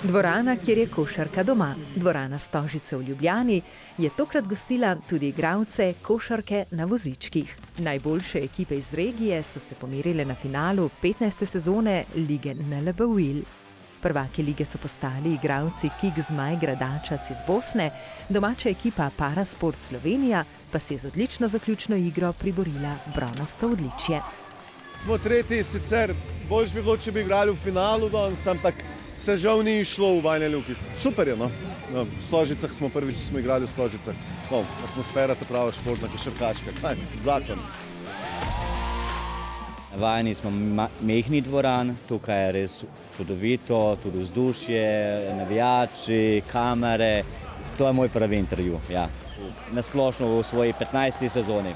Dvorana, kjer je košarka doma, dvorana Stožice v Ljubljani, je tokrat gostila tudi igralce košarke na vozičkih. Najboljše ekipe iz regije so se pomerile na finalu 15. sezone lige NLB Wil. Prvaki lige so postali igralci KIK Zmaj Gradačac iz Bosne, domača ekipa Parasport Slovenija pa si je z odlično zaključno igro priborila bronasto odličje. Smo tretji, sicer boljš bi bilo, če bi igrali v finalu danes, ampak se žal ni šlo v Banja Luki. Super je, no. V Stožicah smo prvič igrali v Stožicah. Atmosfera ta prava športna, košarkaška, kaj, zakon. Vajeni smo mehni dvoran, tukaj je res čudovito, tudi vzdušje, navijači, kamere. To je moj prvi intervju, ja. Nasplošno v svoji 15. sezoni.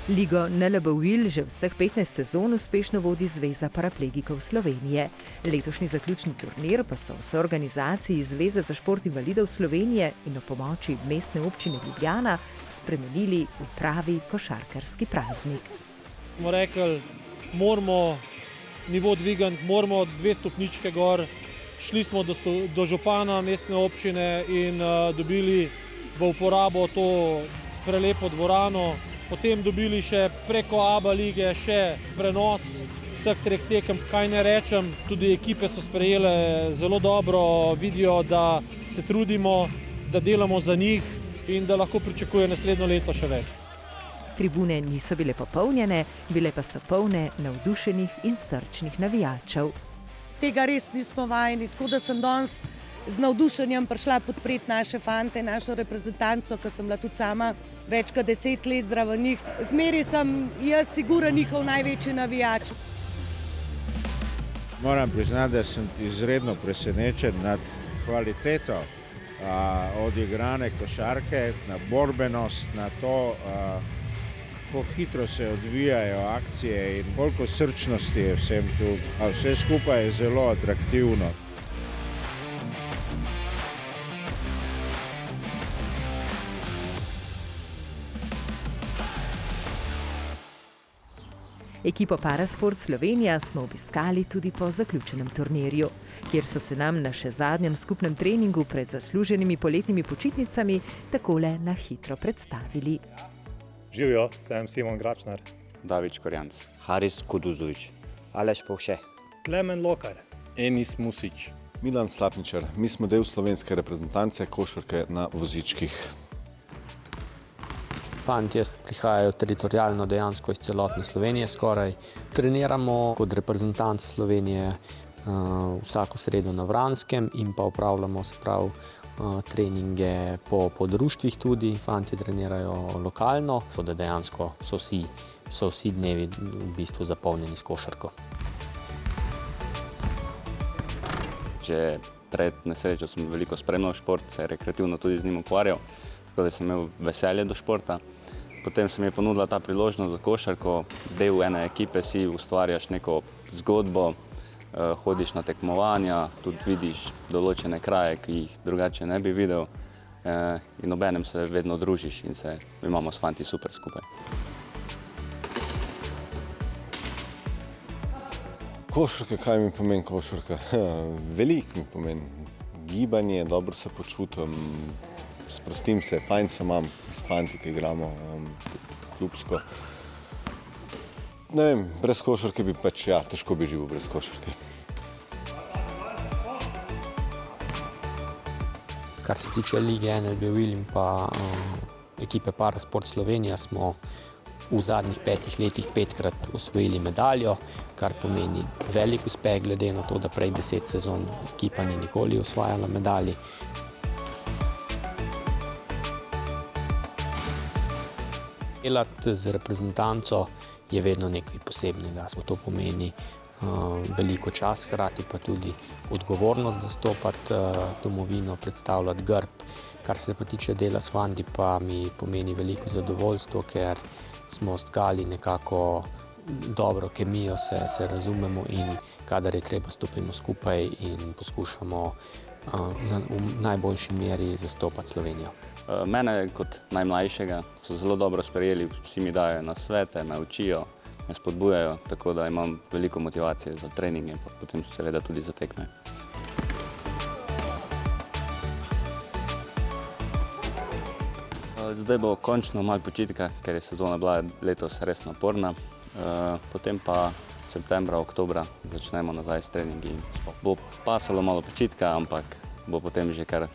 Ligo NLB Wil že vseh 15 sezon uspešno vodi Zveza paraplegikov Slovenije. Letošnji zaključni turnir pa so v soorganizaciji Zveze za šport invalidov Slovenije in ob pomoči mestne občine Ljubljana spremenili v pravi košarkarski praznik. Smo rekli, moramo nivo dvigati, moramo 2 stopničke gor. Šli smo do župana mestne občine in dobili v uporabo to prelepo dvorano. Potem dobili še preko ABA lige še prenos vseh 3 tekem, kaj ne rečem. Tudi ekipe so sprejele zelo dobro, vidijo, da se trudimo, da delamo za njih in da lahko pričakuje naslednjo leto še več. Tribune niso bile popolnjene, bile pa so polne navdušenih in srčnih navijačev. Tega res nismo vajeni, tako da sem danes z navdušenjem prišla podpreti naše fante, našo reprezentanco, ki sem bila tudi sama več kot 10 let zraven njih. Zmeraj sem jaz sigurno njihov največji navijač. Moram priznati, da sem izredno presenečen nad kvaliteto odigrane košarke, na borbenost, na to, kako hitro se odvijajo akcije in koliko srčnosti je vsem tu. Vse skupaj je zelo atraktivno. Ekipo Parasport Slovenija smo obiskali tudi po zaključenem turnirju, kjer so se nam na še zadnjem skupnem treningu pred zasluženimi poletnimi počitnicami takole na hitro predstavili. Živjo, sem Simon Gračnar. David Korjanc. Haris Kuduzović. Aleš Povše. Klemen Lokar. Enis Musić. Milan Slapničar, mi smo del slovenske reprezentance košarke na vozičkih. Fantje prihajajo teritorijalno dejansko iz celotne Slovenije skoraj. Treniramo kot reprezentanca Slovenije vsako sredo na Vranskem in pa opravljamo treninge po društvih tudi. Fantje trenirajo lokalno, da dejansko so vsi dnevi v bistvu zapolnjeni s košarko. Že pred nesrečo sem veliko spremljal šport, se rekreativno tudi z njim ukvarjal, tako da sem imel veselje do športa. Potem se mi je ponudila ta priložnost za košarko, del ene ekipe si, ustvarjaš neko zgodbo, hodiš na tekmovanja, tudi vidiš določene kraje, ki jih drugače ne bi videl in obenem se vedno družiš in se imamo s fanti super skupaj. Košarka, kaj mi pomeni košarka? Veliko mi pomeni. Gibanje, dobro se počutim, sprostim se, fajn se imam s fanti, ki igramo klubsko. Ne vem, brez košarke bi težko bi živel brez košarke. Kar se tiče lige NLB Wil in pa ekipe Parasport Slovenija, smo v zadnjih 5 letih 5-krat osvojili medaljo, kar pomeni velik uspeh glede na to, da prej 10 sezon ekipa ni nikoli osvajala medalji. Delati z reprezentanco je vedno nekaj posebnega. To pomeni veliko čas, hkrati pa tudi odgovornost zastopati domovino, predstavljati grb. Kar se pa tiče dela s fanti, pa mi pomeni veliko zadovoljstvo, ker smo stkali nekako dobro kemijo, se razumemo in kadar je treba, stopimo skupaj in poskušamo v najboljši meri zastopati Slovenijo. Mene kot najmlajšega so zelo dobro sprejeli, vsi mi dajo nasvete, me učijo, me spodbujajo, tako da imam veliko motivacije za treninge in potem seveda tudi za tekme. Zdaj bo končno malo počitka, ker je sezona bila letos res naporna. Potem pa septembra, oktobra začnemo nazaj s treningi. Bo pasalo malo počitka, ampak bo potem že kar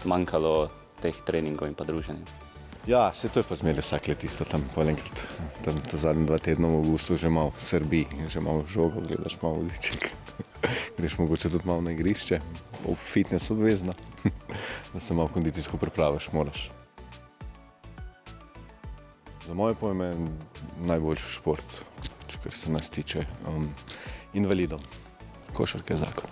manjkalo teh treningov in pa druženja. Ja, se to je pa zmeraj vsak let isto tam ponenkrat. Tam ta zadnji 2 tedna v avgustu že malo srbi, že malo žogo, gledaš malo voziček. Greš mogoče tudi malo na igrišče, v fitness obvezno, da se malo kondicijsko pripraviš, moraš. Za moje pojme najboljši šport, kar se nas tiče invalidov. Košarka je zakon.